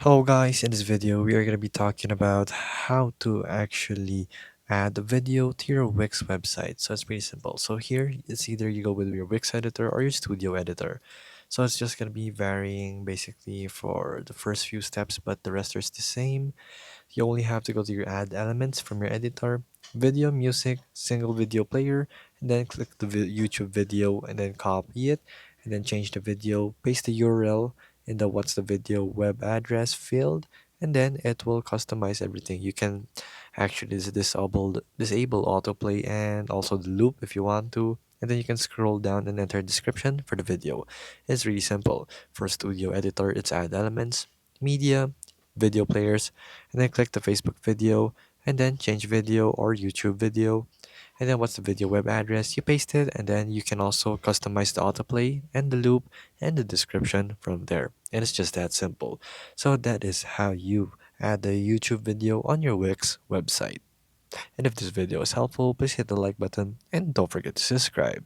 Hello guys, in this video we are going to be talking about how to actually add a video to your Wix website. So it's pretty simple. So here it's either you go with your Wix editor or your studio editor. So it's just going to be varying basically for the first few steps, but the rest is the same. You only have to go to your add elements from your editor, video, music, single video player, and then click the YouTube video and then copy it and then change the video, paste the URL in the what's the video web address field, and then it will customize everything. You can actually disable autoplay and also the loop if you want to. And then you can scroll down and enter description for the video. It's really simple. For studio editor, it's add elements, media, video players, and then click the Facebook video and then change video or YouTube video. And then what's the video web address? You paste it and then you can also customize the autoplay and the loop and the description from there. And it's just that simple. So that is how you add the YouTube video on your Wix website. And if this video is helpful, please hit the like button and don't forget to subscribe.